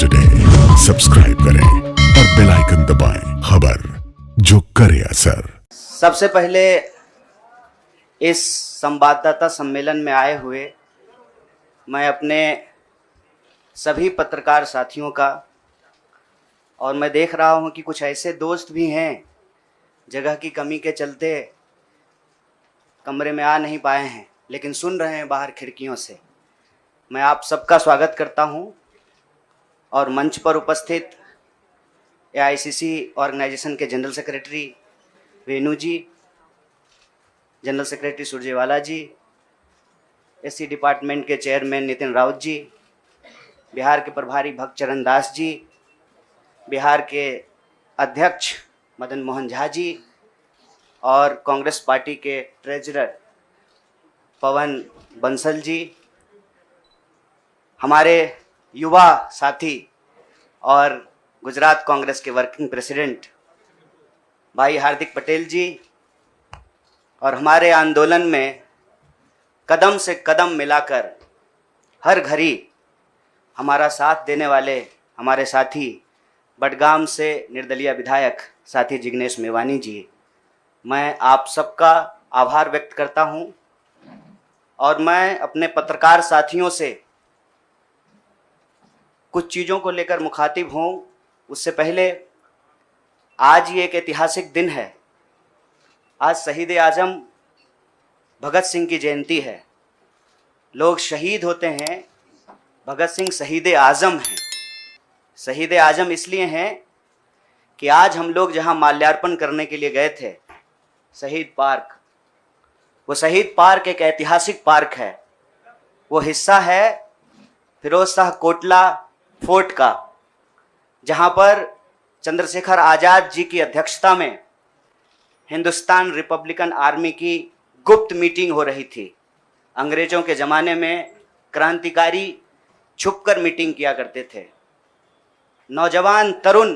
Today subscribe करें और bell icon दबाएं। खबर जो करे असर। सबसे पहले इस संवाददाता सम्मेलन में आए हुए मैं अपने सभी पत्रकार साथियों का, और मैं देख रहा हूं कि कुछ ऐसे दोस्त भी हैं जगह की कमी के चलते कमरे में आ नहीं पाए हैं, लेकिन सुन रहे हैं बाहर खिड़कियों से। मैं आप सबका स्वागत करता हूं और मंच पर उपस्थित एआईसीसी ऑर्गेनाइजेशन के जनरल सेक्रेटरी वेणु जी, जनरल सेक्रेटरी सुरजेवाला जी, एससी डिपार्टमेंट के चेयरमैन नितिन राउत जी, बिहार के प्रभारी भक्तचरण दास जी, बिहार के अध्यक्ष मदन मोहन झा जी और कांग्रेस पार्टी के ट्रेजरर पवन बंसल जी, हमारे युवा साथी और गुजरात कांग्रेस के वर्किंग प्रेसिडेंट भाई हार्दिक पटेल जी, और हमारे आंदोलन में कदम से कदम मिलाकर हर घड़ी हमारा साथ देने वाले हमारे साथी बडगाम से निर्दलीय विधायक साथी जिग्नेश मेवानी जी, मैं आप सबका आभार व्यक्त करता हूं। और मैं अपने पत्रकार साथियों से कुछ चीज़ों को लेकर मुखातिब हूं, उससे पहले आज ये एक ऐतिहासिक दिन है। आज शहीद आजम भगत सिंह की जयंती है। लोग शहीद होते हैं, भगत सिंह शहीद आजम हैं। शहीद आजम इसलिए हैं कि आज हम लोग जहां माल्यार्पण करने के लिए गए थे, शहीद पार्क, वो शहीद पार्क एक ऐतिहासिक पार्क है। वो हिस्सा है फिरोज शाह कोटला फोर्ट का, जहां पर चंद्रशेखर आज़ाद जी की अध्यक्षता में हिंदुस्तान रिपब्लिकन आर्मी की गुप्त मीटिंग हो रही थी। अंग्रेजों के ज़माने में क्रांतिकारी छुपकर मीटिंग किया करते थे। नौजवान तरुण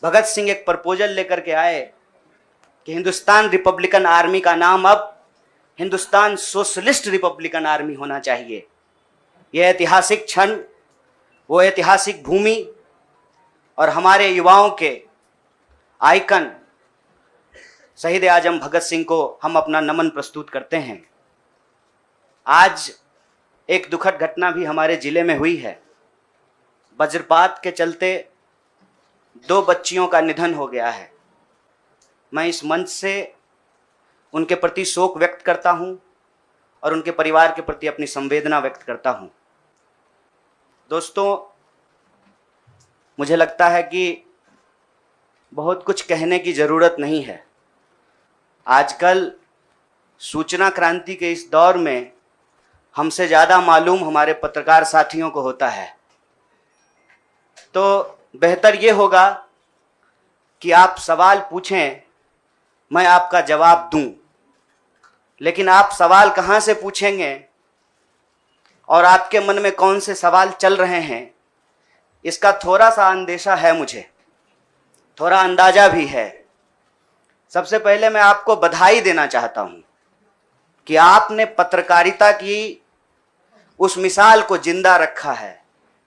भगत सिंह एक प्रपोजल लेकर के आए कि हिंदुस्तान रिपब्लिकन आर्मी का नाम अब हिंदुस्तान सोशलिस्ट रिपब्लिकन आर्मी होना चाहिए। यह ऐतिहासिक क्षण, वो ऐतिहासिक भूमि और हमारे युवाओं के आइकन शहीद आजम भगत सिंह को हम अपना नमन प्रस्तुत करते हैं। आज एक दुखद घटना भी हमारे जिले में हुई है। वज्रपात के चलते 2 बच्चियों का निधन हो गया है। मैं इस मंच से उनके प्रति शोक व्यक्त करता हूं और उनके परिवार के प्रति अपनी संवेदना व्यक्त करता हूं। दोस्तों, मुझे लगता है कि बहुत कुछ कहने की ज़रूरत नहीं है। आजकल सूचना क्रांति के इस दौर में हमसे ज़्यादा मालूम हमारे पत्रकार साथियों को होता है। तो बेहतर ये होगा कि आप सवाल पूछें, मैं आपका जवाब दूं। लेकिन आप सवाल कहाँ से पूछेंगे और आपके मन में कौन से सवाल चल रहे हैं, इसका थोड़ा सा अंदेशा है, मुझे थोड़ा अंदाजा भी है। सबसे पहले मैं आपको बधाई देना चाहता हूं कि आपने पत्रकारिता की उस मिसाल को जिंदा रखा है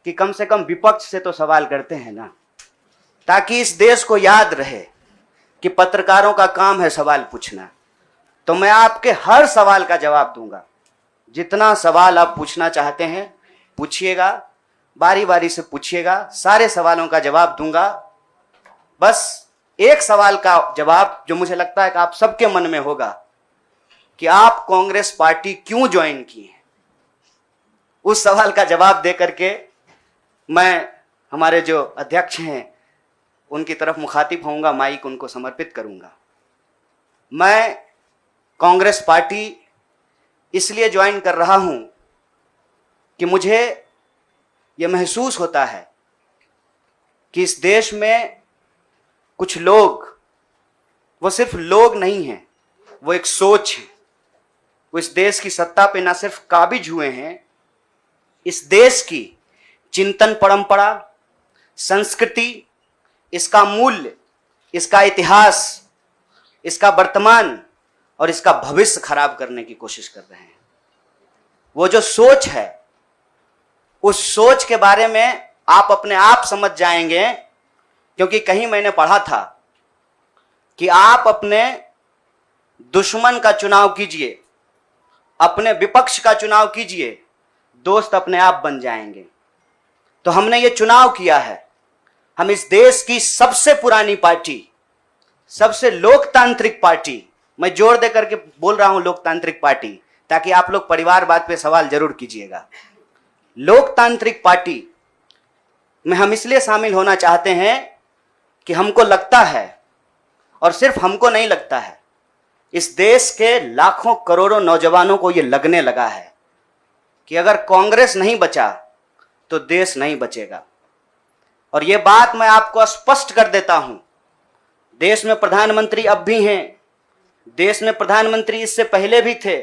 कि कम से कम विपक्ष से तो सवाल करते हैं ना, ताकि इस देश को याद रहे कि पत्रकारों का काम है सवाल पूछना। तो मैं आपके हर सवाल का जवाब दूंगा। जितना सवाल आप पूछना चाहते हैं पूछिएगा, बारी बारी से पूछिएगा, सारे सवालों का जवाब दूंगा। बस एक सवाल का जवाब जो मुझे लगता है कि आप सबके मन में होगा कि आप कांग्रेस पार्टी क्यों ज्वाइन की है, उस सवाल का जवाब दे करके मैं हमारे जो अध्यक्ष हैं उनकी तरफ मुखातिब होऊंगा, माइक उनको समर्पित करूंगा। मैं कांग्रेस पार्टी इसलिए ज्वाइन कर रहा हूं कि मुझे यह महसूस होता है कि इस देश में कुछ लोग, वो सिर्फ लोग नहीं हैं, वो एक सोच है। वो इस देश की सत्ता पे ना सिर्फ काबिज हुए हैं, इस देश की चिंतन परंपरा, संस्कृति, इसका मूल्य, इसका इतिहास, इसका वर्तमान और इसका भविष्य खराब करने की कोशिश कर रहे हैं। वो जो सोच है, उस सोच के बारे में आप अपने आप समझ जाएंगे, क्योंकि कहीं मैंने पढ़ा था कि आप अपने दुश्मन का चुनाव कीजिए, अपने विपक्ष का चुनाव कीजिए, दोस्त अपने आप बन जाएंगे। तो हमने ये चुनाव किया है। हम इस देश की सबसे पुरानी पार्टी, सबसे लोकतांत्रिक पार्टी, मैं जोर दे करके बोल रहा हूं लोकतांत्रिक पार्टी, ताकि आप लोग परिवारवाद पे सवाल जरूर कीजिएगा। लोकतांत्रिक पार्टी में हम इसलिए शामिल होना चाहते हैं कि हमको लगता है, और सिर्फ हमको नहीं लगता है, इस देश के लाखों करोड़ों नौजवानों को यह लगने लगा है कि अगर कांग्रेस नहीं बचा तो देश नहीं बचेगा। और यह बात मैं आपको स्पष्ट कर देता हूं, देश में प्रधानमंत्री अब भी हैं, देश में प्रधानमंत्री इससे पहले भी थे,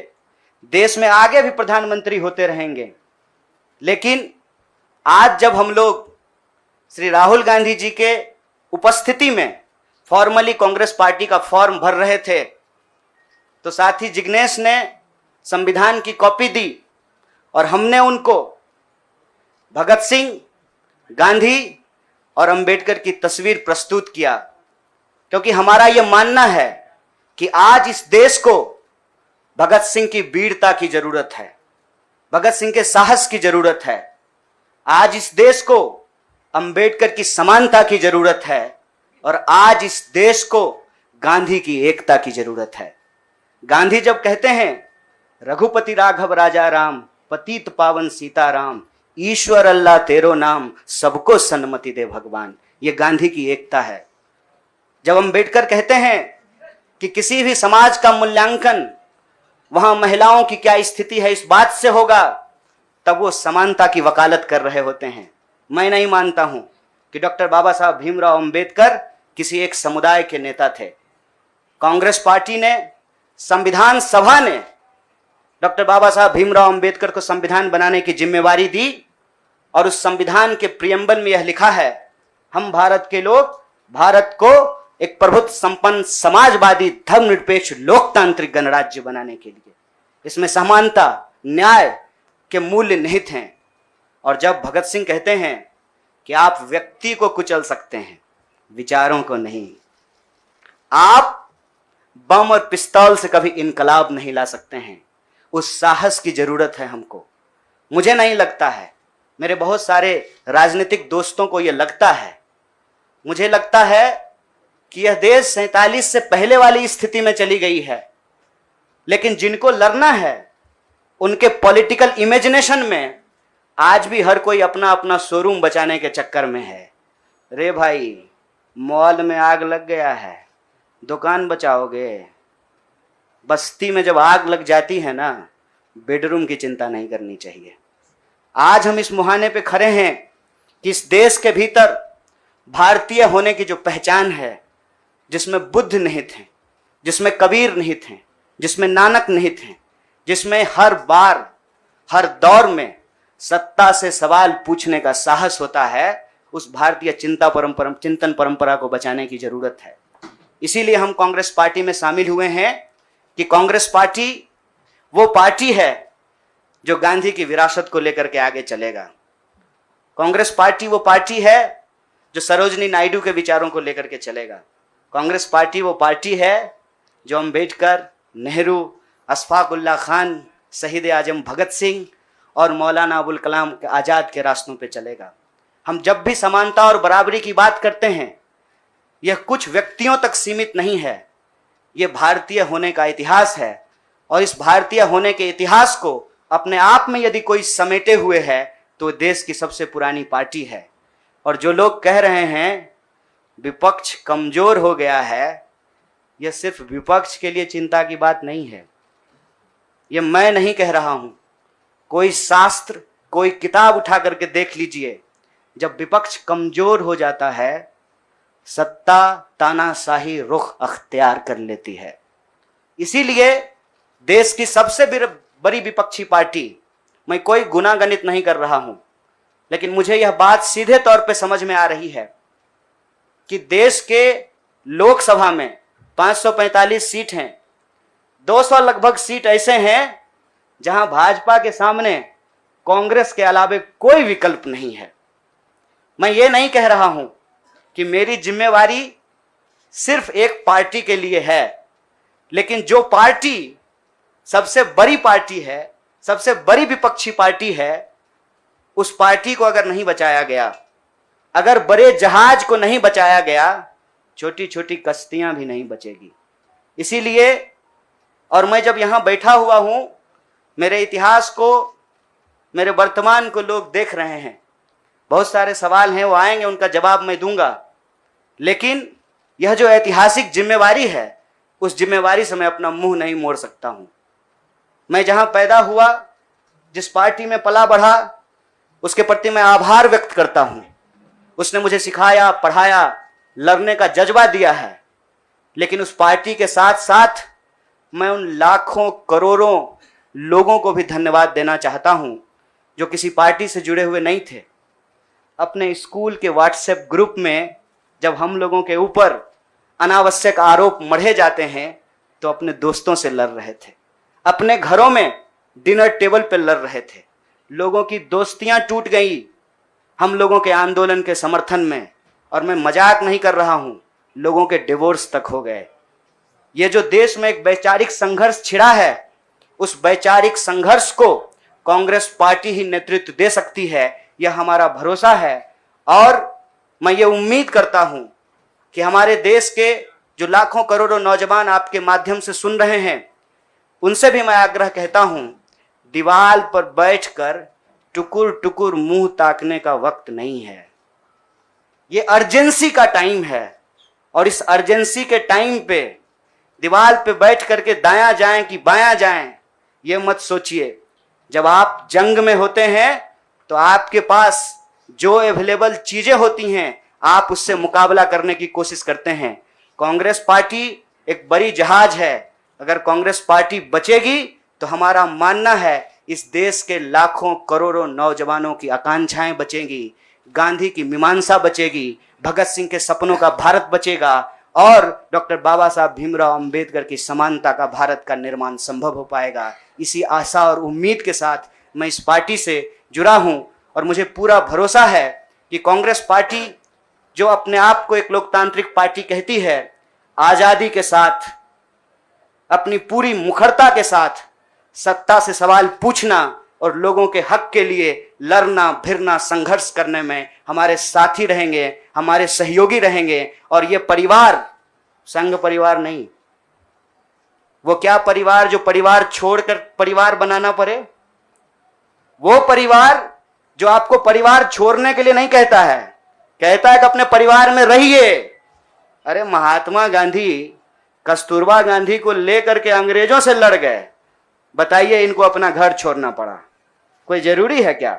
देश में आगे भी प्रधानमंत्री होते रहेंगे। लेकिन आज जब हम लोग श्री राहुल गांधी जी के उपस्थिति में फॉर्मली कांग्रेस पार्टी का फॉर्म भर रहे थे, तो साथी जिग्नेश ने संविधान की कॉपी दी और हमने उनको भगत सिंह, गांधी और अंबेडकर की तस्वीर प्रस्तुत किया, क्योंकि हमारा यह मानना है कि आज इस देश को भगत सिंह की वीरता की जरूरत है, भगत सिंह के साहस की जरूरत है। आज इस देश को अंबेडकर की समानता की जरूरत है, और आज इस देश को गांधी की एकता की जरूरत है। गांधी जब कहते हैं रघुपति राघव राजा राम, पतित पावन सीताराम, ईश्वर अल्लाह तेरो नाम, सबको सन्मति दे भगवान, ये गांधी की एकता है। जब अंबेडकर कहते हैं कि किसी भी समाज का मूल्यांकन वहां महिलाओं की क्या स्थिति है इस बात से होगा, तब वो समानता की वकालत कर रहे होते हैं। मैं नहीं मानता हूं कि डॉक्टर बाबा साहब भीमराव अंबेडकर किसी एक समुदाय के नेता थे। कांग्रेस पार्टी ने, संविधान सभा ने डॉक्टर बाबा साहब भीमराव अंबेडकर को संविधान बनाने की जिम्मेवारी दी, और उस संविधान के प्रियम्बल में यह लिखा है, हम भारत के लोग भारत को एक प्रभुत्व संपन्न समाजवादी धर्मनिरपेक्ष लोकतांत्रिक गणराज्य बनाने के लिए, इसमें समानता न्याय के मूल्य निहित हैं। और जब भगत सिंह कहते हैं कि आप व्यक्ति को कुचल सकते हैं, विचारों को नहीं, आप बम और पिस्तौल से कभी इनकलाब नहीं ला सकते हैं, उस साहस की जरूरत है हमको। मुझे नहीं लगता है, मेरे बहुत सारे राजनीतिक दोस्तों को यह लगता है। मुझे लगता है कि यह देश 47 से पहले वाली स्थिति में चली गई है, लेकिन जिनको लड़ना है उनके पॉलिटिकल इमेजिनेशन में आज भी हर कोई अपना अपना शोरूम बचाने के चक्कर में है। रे भाई, मॉल में आग लग गया है, दुकान बचाओगे? बस्ती में जब आग लग जाती है ना, बेडरूम की चिंता नहीं करनी चाहिए। आज हम इस मुहाने पे खड़े हैं कि इस देश के भीतर भारतीय होने की जो पहचान है, जिसमें बुद्ध निहित हैं, जिसमें कबीर निहित हैं, जिसमें नानक निहित हैं, जिसमें हर बार हर दौर में सत्ता से सवाल पूछने का साहस होता है, उस भारतीय चिंतन परंपरा को बचाने की जरूरत है। इसीलिए हम कांग्रेस पार्टी में शामिल हुए हैं कि कांग्रेस पार्टी वो पार्टी है जो गांधी की विरासत को लेकर के आगे चलेगा। कांग्रेस पार्टी वो पार्टी है जो सरोजनी नायडू के विचारों को लेकर के चलेगा। कांग्रेस पार्टी वो पार्टी है जो अंबेडकर, नेहरू, अशफाक उल्लाह खान, शहीद आजम भगत सिंह और मौलाना अबुल कलाम आज़ाद के रास्तों पे चलेगा। हम जब भी समानता और बराबरी की बात करते हैं, यह कुछ व्यक्तियों तक सीमित नहीं है, यह भारतीय होने का इतिहास है। और इस भारतीय होने के इतिहास को अपने आप में यदि कोई समेटे हुए है तो देश की सबसे पुरानी पार्टी है। और जो लोग कह रहे हैं विपक्ष कमजोर हो गया है, यह सिर्फ विपक्ष के लिए चिंता की बात नहीं है। यह मैं नहीं कह रहा हूं, कोई शास्त्र, कोई किताब उठा करके देख लीजिए। जब विपक्ष कमजोर हो जाता है, सत्ता तानाशाही रुख अख्तियार कर लेती है। इसीलिए देश की सबसे बड़ी विपक्षी पार्टी, मैं कोई गुनागणित नहीं कर रहा हूं, लेकिन मुझे यह बात सीधे तौर पे समझ में आ रही है कि देश के लोकसभा में 545 सीट हैं, 200 लगभग सीट ऐसे हैं जहां भाजपा के सामने कांग्रेस के अलावे कोई विकल्प नहीं है। मैं ये नहीं कह रहा हूं कि मेरी जिम्मेवारी सिर्फ एक पार्टी के लिए है, लेकिन जो पार्टी सबसे बड़ी पार्टी है, सबसे बड़ी विपक्षी पार्टी है, उस पार्टी को अगर नहीं बचाया गया, अगर बड़े जहाज को नहीं बचाया गया, छोटी छोटी कश्तियां भी नहीं बचेगी। इसीलिए, और मैं जब यहां बैठा हुआ हूं, मेरे इतिहास को, मेरे वर्तमान को लोग देख रहे हैं। बहुत सारे सवाल हैं, वो आएंगे, उनका जवाब मैं दूंगा, लेकिन यह जो ऐतिहासिक जिम्मेवारी है, उस जिम्मेवारी से मैं अपना मुंह नहीं मोड़ सकता हूं। मैं जहां पैदा हुआ, जिस पार्टी में पला बढ़ा, उसके प्रति मैं आभार व्यक्त करता हूं। उसने मुझे सिखाया, पढ़ाया, लड़ने का जज्बा दिया है। लेकिन उस पार्टी के साथ साथ मैं उन लाखों करोड़ों लोगों को भी धन्यवाद देना चाहता हूं जो किसी पार्टी से जुड़े हुए नहीं थे। अपने स्कूल के व्हाट्सएप ग्रुप में जब हम लोगों के ऊपर अनावश्यक आरोप मढ़े जाते हैं तो अपने दोस्तों से लड़ रहे थे, अपने घरों में डिनर टेबल पर लड़ रहे थे। लोगों की दोस्तियां टूट गई हम लोगों के आंदोलन के समर्थन में, और मैं मजाक नहीं कर रहा हूं, लोगों के डिवोर्स तक हो गए। ये जो देश में एक वैचारिक संघर्ष छिड़ा है, उस वैचारिक संघर्ष को कांग्रेस पार्टी ही नेतृत्व दे सकती है, यह हमारा भरोसा है। और मैं ये उम्मीद करता हूं कि हमारे देश के जो लाखों करोड़ों नौजवान आपके माध्यम से सुन रहे हैं, उनसे भी मैं आग्रह कहता हूं, दीवार पर बैठकर टुकुर टुकुर मुंह ताकने का वक्त नहीं है। ये अर्जेंसी का टाइम है, और इस अर्जेंसी के टाइम पे दीवार पे बैठ करके दायां जाएं कि बायां जाएं, ये मत सोचिए। जब आप जंग में होते हैं तो आपके पास जो अवेलेबल चीजें होती हैं, आप उससे मुकाबला करने की कोशिश करते हैं। कांग्रेस पार्टी एक बड़ी जहाज है। अगर कांग्रेस पार्टी बचेगी तो हमारा मानना है इस देश के लाखों करोड़ों नौजवानों की आकांक्षाएं बचेंगी, गांधी की मीमांसा बचेगी, भगत सिंह के सपनों का भारत बचेगा, और डॉक्टर बाबा साहब भीमराव अंबेडकर की समानता का भारत का निर्माण संभव हो पाएगा। इसी आशा और उम्मीद के साथ मैं इस पार्टी से जुड़ा हूं, और मुझे पूरा भरोसा है कि कांग्रेस पार्टी जो अपने आप को एक लोकतांत्रिक पार्टी कहती है, आजादी के साथ, अपनी पूरी मुखरता के साथ सत्ता से सवाल पूछना और लोगों के हक के लिए लड़ना भिड़ना संघर्ष करने में हमारे साथी रहेंगे, हमारे सहयोगी रहेंगे। और ये परिवार संघ परिवार नहीं, वो क्या परिवार जो परिवार छोड़कर परिवार बनाना पड़े, वो परिवार जो आपको परिवार छोड़ने के लिए नहीं कहता है, कहता है कि अपने परिवार में रहिए। अरे महात्मा गांधी कस्तूरबा गांधी को लेकर के अंग्रेजों से लड़ गए, बताइए इनको अपना घर छोड़ना पड़ा? कोई जरूरी है क्या?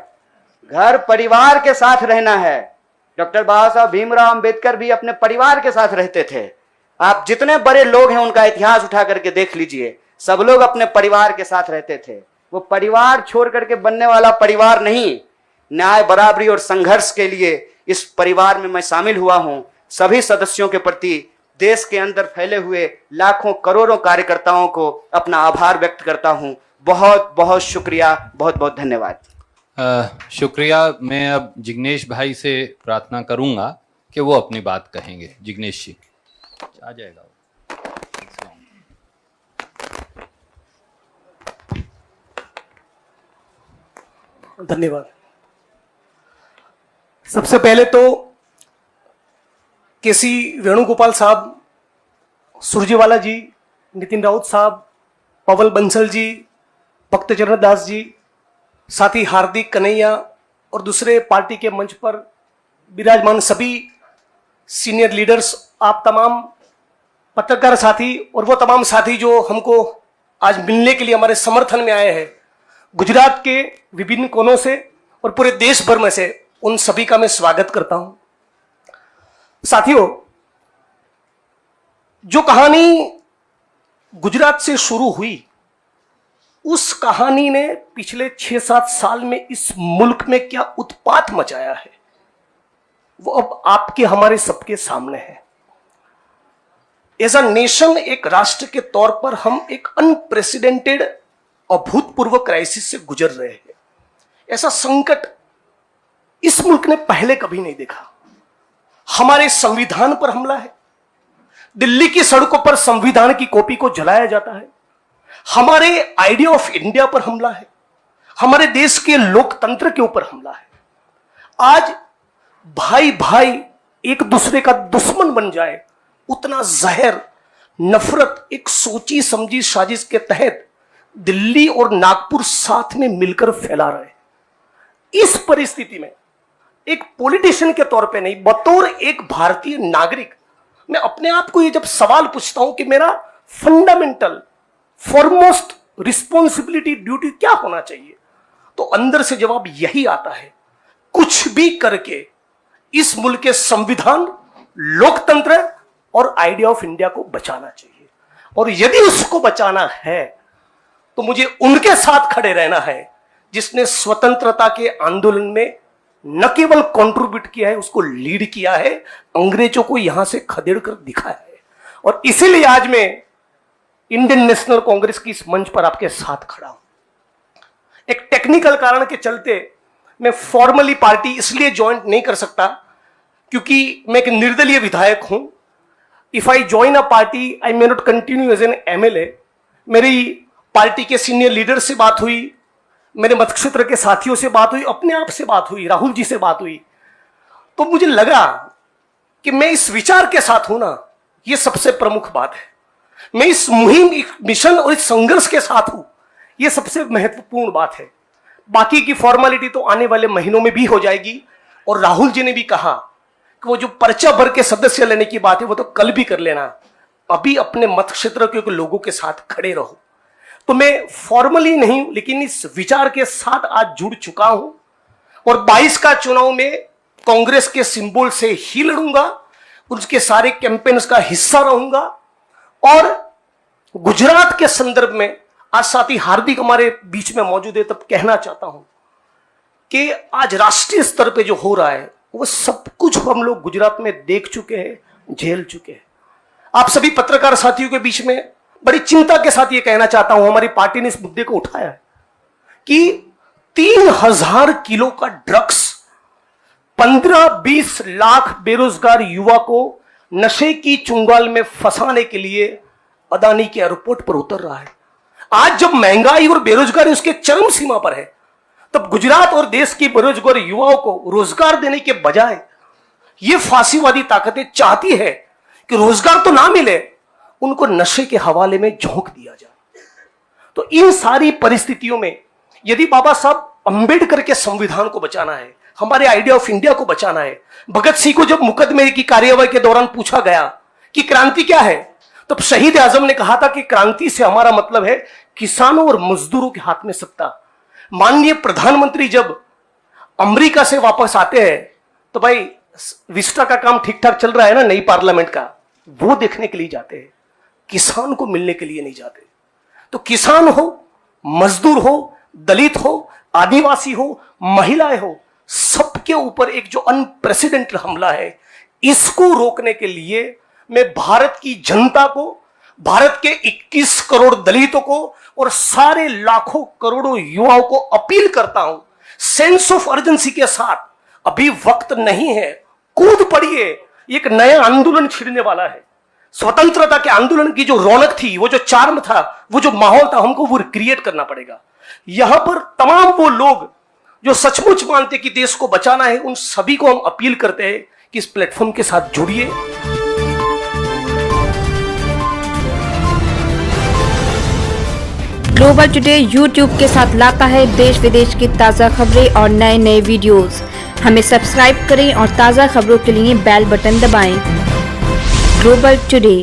घर परिवार के साथ रहना है। डॉक्टर बाबा साहब भीमराव अंबेडकर भी अपने परिवार के साथ रहते थे। आप जितने बड़े लोग हैं उनका इतिहास उठा करके देख लीजिए, सब लोग अपने परिवार के साथ रहते थे। वो परिवार छोड़ करके बनने वाला परिवार नहीं। न्याय, बराबरी और संघर्ष के लिए इस परिवार में मैं शामिल हुआ हूं। सभी सदस्यों के प्रति, देश के अंदर फैले हुए लाखों करोड़ों कार्यकर्ताओं को अपना आभार व्यक्त करता हूं। बहुत बहुत शुक्रिया, बहुत बहुत धन्यवाद। शुक्रिया। मैं अब जिग्नेश भाई से प्रार्थना करूंगा कि वो अपनी बात कहेंगे। जिग्नेश जी आ जाएगा। धन्यवाद। सबसे पहले तो केसी वेणुगोपाल साहब, सुरजेवाला जी, नितिन राउत साहब, पवल बंसल जी, भक्तचरण दास जी, साथ ही हार्दिक कन्हैया और दूसरे पार्टी के मंच पर विराजमान सभी सीनियर लीडर्स, आप तमाम पत्रकार साथी और वो तमाम साथी जो हमको आज मिलने के लिए हमारे समर्थन में आए हैं, गुजरात के विभिन्न कोनों से और पूरे देश भर में से, उन सभी का मैं स्वागत करता हूं। साथियों, जो कहानी गुजरात से शुरू हुई, उस कहानी ने पिछले 6-7 साल में इस मुल्क में क्या उत्पात मचाया है, वो अब आपके हमारे सबके सामने है। एज अ नेशन, एक राष्ट्र के तौर पर हम एक अनप्रेसिडेंटेड, अभूतपूर्व क्राइसिस से गुजर रहे हैं। ऐसा संकट इस मुल्क ने पहले कभी नहीं देखा। हमारे संविधान पर हमला है, दिल्ली की सड़कों पर संविधान की कॉपी को जलाया जाता है, हमारे आइडिया ऑफ इंडिया पर हमला है, हमारे देश के लोकतंत्र के ऊपर हमला है। आज भाई भाई एक दूसरे का दुश्मन बन जाए, उतना जहर, नफरत एक सोची समझी साजिश के तहत दिल्ली और नागपुर साथ में मिलकर फैला रहे। इस परिस्थिति में एक पॉलिटिशियन के तौर पे नहीं, बतौर एक भारतीय नागरिक मैं अपने आप को ये जब सवाल पूछता हूं कि मेरा फंडामेंटल फॉरमोस्ट रिस्पॉन्सिबिलिटी ड्यूटी क्या होना चाहिए, तो अंदर से जवाब यही आता है, कुछ भी करके इस मुल्क के संविधान, लोकतंत्र और आइडिया ऑफ इंडिया को बचाना चाहिए। और यदि उसको बचाना है तो मुझे उनके साथ खड़े रहना है जिसने स्वतंत्रता के आंदोलन में न केवल कंट्रीब्यूट किया है, उसको लीड किया है, अंग्रेजों को यहां से खदेड़ कर दिखाया है। और इसीलिए आज मैं इंडियन नेशनल कांग्रेस की इस मंच पर आपके साथ खड़ा हूं। एक टेक्निकल कारण के चलते मैं फॉर्मली पार्टी इसलिए ज्वाइन नहीं कर सकता क्योंकि मैं एक निर्दलीय विधायक हूं। If I join a party I may not continue as an MLA. मेरी पार्टी के सीनियर लीडर से बात हुई, मेरे मतक्षेत्र के साथियों से बात हुई, अपने आप से बात हुई, राहुल जी से बात हुई, तो मुझे लगा कि मैं इस विचार के साथ हूं ना, ये सबसे प्रमुख बात है। मैं इस मुहिम, मिशन और इस संघर्ष के साथ हूं, ये सबसे महत्वपूर्ण बात है। बाकी की फॉर्मेलिटी तो आने वाले महीनों में भी हो जाएगी। और राहुल जी ने भी कहा कि वो जो पर्चा भर के सदस्य लेने की बात है वो तो कल भी कर लेना, अभी अपने मत क्षेत्र के लोगों के साथ खड़े रहो। तो मैं फॉर्मली नहीं लेकिन इस विचार के साथ आज जुड़ चुका हूं और 22 का चुनाव में कांग्रेस के सिंबल से ही लड़ूंगा, उसके सारे कैंपेन्स का हिस्सा रहूंगा। और गुजरात के संदर्भ में आज साथी हार्दिक हमारे बीच में मौजूद है, तब कहना चाहता हूं कि आज राष्ट्रीय स्तर पे जो हो रहा है वो सब कुछ हम लोग गुजरात में देख चुके हैं, झेल चुके हैं। आप सभी पत्रकार साथियों के बीच में बड़ी चिंता के साथ ये कहना चाहता हूं, हमारी पार्टी ने इस मुद्दे को उठाया है कि 3000 किलो का ड्रग्स 15-20 लाख बेरोजगार युवा को नशे की चुंगाल में फंसाने के लिए अदानी के एयरपोर्ट पर उतर रहा है। आज जब महंगाई और बेरोजगारी उसके चरम सीमा पर है, तब गुजरात और देश की बेरोजगार युवाओं को रोजगार देने के बजाय ये फांसीवादी ताकतें चाहती है कि रोजगार तो ना मिले, उनको नशे के हवाले में झोंक दिया जाए। तो इन सारी परिस्थितियों में यदि बाबा साहब अंबेडकर के संविधान को बचाना है, हमारे आइडिया ऑफ इंडिया को बचाना है, भगत सिंह को जब मुकदमे की कार्यवाही के दौरान पूछा गया कि क्रांति क्या है, तब शहीद आजम ने कहा था कि क्रांति से हमारा मतलब है किसानों और मजदूरों के हाथ में सत्ता। माननीय प्रधानमंत्री जब अमेरिका से वापस आते हैं तो भाई विस्टा का काम ठीक ठाक चल रहा है ना, नई पार्लियामेंट का, वो देखने के लिए जाते हैं, किसान को मिलने के लिए नहीं जाते। तो किसान हो, मजदूर हो, दलित हो, आदिवासी हो, महिलाएं हो, सबके ऊपर एक जो अनप्रेसिडेंटेड हमला है, इसको रोकने के लिए मैं भारत की जनता को, भारत के 21 करोड़ दलितों को और सारे लाखों करोड़ों युवाओं को अपील करता हूं, सेंस ऑफ अर्जेंसी के साथ, अभी वक्त नहीं है, कूद पड़िए, एक नया आंदोलन छिड़ने वाला है। स्वतंत्रता के आंदोलन की जो रौनक थी, वो जो चार्म था, वो जो माहौल था, हमको वो क्रिएट करना पड़ेगा। यहां पर तमाम वो लोग जो सचमुच मानते कि देश को बचाना है, उन सभी को हम अपील करते हैं कि इस प्लेटफॉर्म के साथ जुड़िए। ग्लोबल टुडे यूट्यूब के साथ लाता है देश विदेश की ताज़ा खबरें और नए नए वीडियोस। हमें सब्सक्राइब करें और ताज़ा खबरों के लिए बेल बटन दबाएं। Global today.